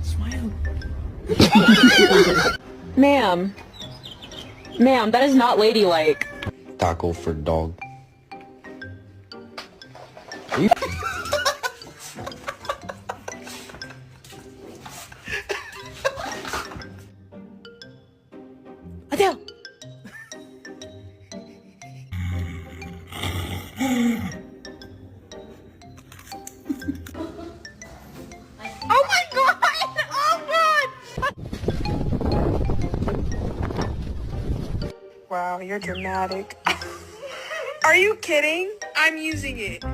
Smile. Ma'am. Ma'am, that is not ladylike. Taco for dog. Adele! Oh my god! Oh god! Wow, you're dramatic. Are you kidding? I'm using it.